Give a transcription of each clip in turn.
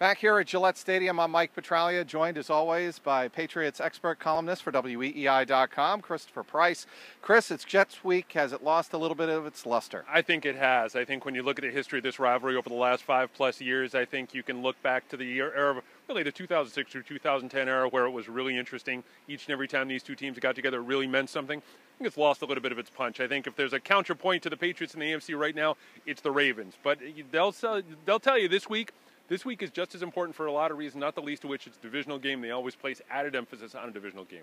Back here at Gillette Stadium, I'm Mike Petraglia, joined as always by Patriots expert columnist for WEEI.com, Christopher Price. Chris, it's Jets week. Has it lost a little bit of its luster? I think it has. I think when you look at the history of this rivalry over the last 5+ years, I think you can look back to the era, really the 2006 through 2010 era, where it was really interesting. Each and every time these two teams got together, it really meant something. I think it's lost a little bit of its punch. I think if there's a counterpoint to the Patriots in the AFC right now, it's the Ravens. But they'll tell you this week is just as important for a lot of reasons, not the least of which it's a divisional game. They always place added emphasis on a divisional game.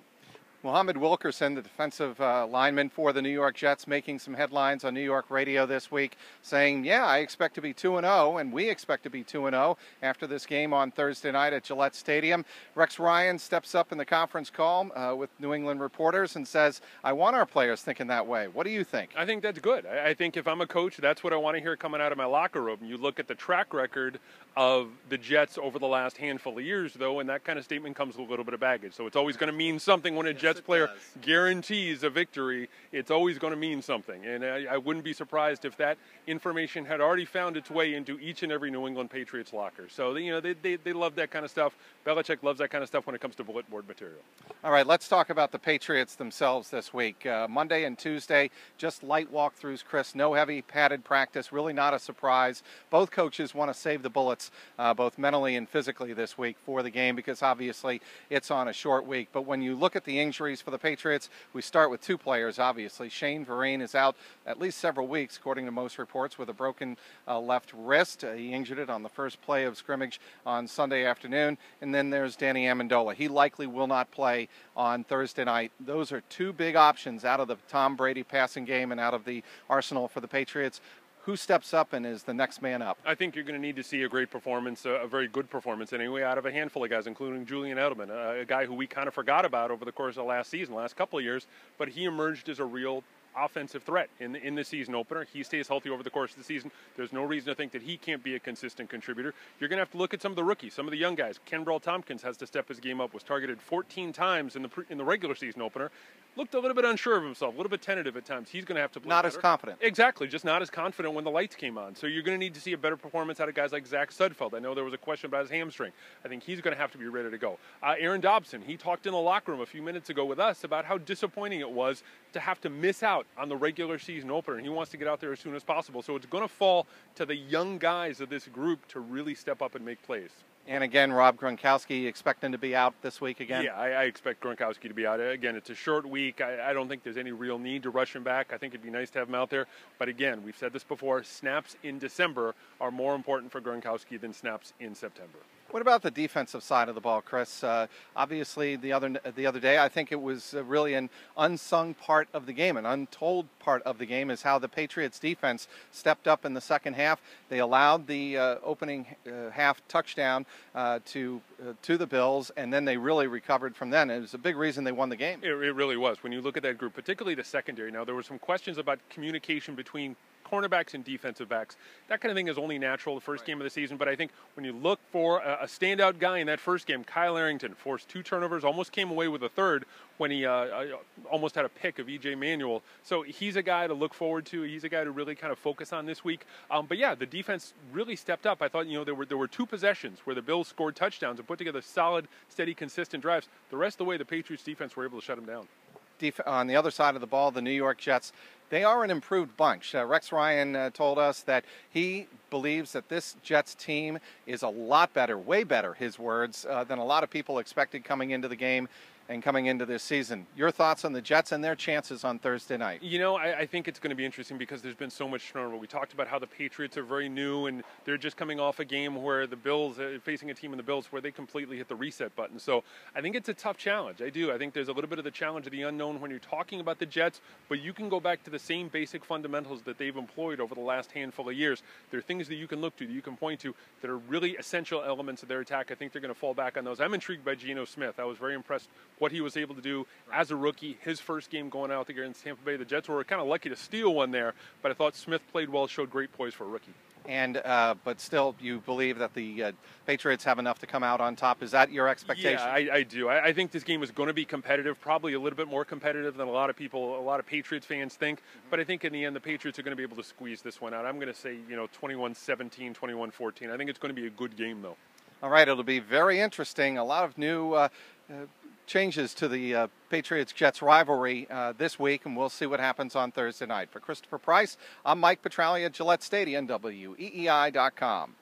Muhammad Wilkerson, the defensive lineman for the New York Jets, making some headlines on New York radio this week, saying, yeah, I expect to be 2-0, and we expect to be 2-0 after this game on Thursday night at Gillette Stadium. Rex Ryan steps up in the conference call with New England reporters and says, I want our players thinking that way. What do you think? I think that's good. I think if I'm a coach, that's what I want to hear coming out of my locker room. You look at the track record of the Jets over the last handful of years, though, and that kind of statement comes with a little bit of baggage. So it's always going to mean something when a Jets player guarantees a victory. It's always going to mean something. And I wouldn't be surprised if that information had already found its way into each and every New England Patriots locker. So, they love that kind of stuff. Belichick loves that kind of stuff when it comes to bulletin board material. All right, let's talk about the Patriots themselves this week. Monday and Tuesday, just light walkthroughs, Chris. No heavy padded practice. Really not a surprise. Both coaches want to save the bullets, both mentally and physically this week for the game, because obviously it's on a short week. But when you look at the injuries for the Patriots, we start with two players, obviously. Shane Vereen is out at least several weeks, according to most reports, with a broken left wrist. He injured it on the first play of scrimmage on Sunday afternoon. And then there's Danny Amendola. He likely will not play on Thursday night. Those are two big options out of the Tom Brady passing game and out of the arsenal for the Patriots. Who steps up and is the next man up? I think you're going to need to see a great performance, a very good performance anyway, out of a handful of guys, including Julian Edelman, a guy who we kind of forgot about over the course of last couple of years, but he emerged as a real offensive threat in the season opener. He stays healthy over the course of the season. There's no reason to think that he can't be a consistent contributor. You're going to have to look at some of the rookies, some of the young guys. Kenbrell Tompkins has to step his game up, was targeted 14 times in the regular season opener. Looked a little bit unsure of himself, a little bit tentative at times. He's going to have to play Not better. as confident. Exactly, just not as confident when the lights came on. So you're going to need to see a better performance out of guys like Zach Sudfeld. I know there was a question about his hamstring. I think he's going to have to be ready to go. Aaron Dobson, he talked in the locker room a few minutes ago with us about how disappointing it was to have to miss out on the regular season opener, and he wants to get out there as soon as possible. So it's going to fall to the young guys of this group to really step up and make plays. And again, Rob Gronkowski expecting to be out this week again? Yeah, I expect Gronkowski to be out. Again, it's a short week. I don't think there's any real need to rush him back. I think it'd be nice to have him out there. But again, we've said this before, snaps in December are more important for Gronkowski than snaps in September. What about the defensive side of the ball, Chris? Obviously, the other day, I think it was really an unsung part of the game, an untold part of the game, is how the Patriots defense stepped up in the second half. They allowed the opening half touchdown to the Bills, and then they really recovered from then. It was a big reason they won the game. It really was. When you look at that group, particularly the secondary, now there were some questions about communication between cornerbacks and defensive backs. That kind of thing is only natural the first game of the season, but I think when you look for a standout guy in that first game, Kyle Arrington forced 2 turnovers, almost came away with a third when he almost had a pick of E.J. Manuel. So he's a guy to look forward to. He's a guy to really kind of focus on this week. But yeah, the defense really stepped up. I thought, there were 2 possessions where the Bills scored touchdowns and put together solid, steady, consistent drives. The rest of the way, the Patriots defense were able to shut them down. On the other side of the ball, the New York Jets, they are an improved bunch. Rex Ryan told us that he believes that this Jets team is a lot better, way better, his words, than a lot of people expected coming into the game and coming into this season. Your thoughts on the Jets and their chances on Thursday night? I think it's going to be interesting because there's been so much turnover. We talked about how the Patriots are very new and they're just coming off a game where the Bills, facing a team in the Bills, where they completely hit the reset button. So I think it's a tough challenge. I do. I think there's a little bit of the challenge of the unknown when you're talking about the Jets, but you can go back to the same basic fundamentals that they've employed over the last handful of years. There are things that you can look to, that you can point to, that are really essential elements of their attack. I think they're going to fall back on those. I'm intrigued by Geno Smith. I was very impressed what he was able to do as a rookie. His first game going out there against Tampa Bay. The Jets were kind of lucky to steal one there, but I thought Smith played well, showed great poise for a rookie. And but still, you believe that the Patriots have enough to come out on top. Is that your expectation? Yeah, I do. I think this game is going to be competitive, probably a little bit more competitive than a lot of Patriots fans think. Mm-hmm. But I think in the end, the Patriots are going to be able to squeeze this one out. I'm going to say, 21-17, 21-14. I think it's going to be a good game, though. All right, it'll be very interesting. A lot of new changes to the Patriots-Jets rivalry this week, and we'll see what happens on Thursday night. For Christopher Price, I'm Mike Petraglia at Gillette Stadium, WEEI.com.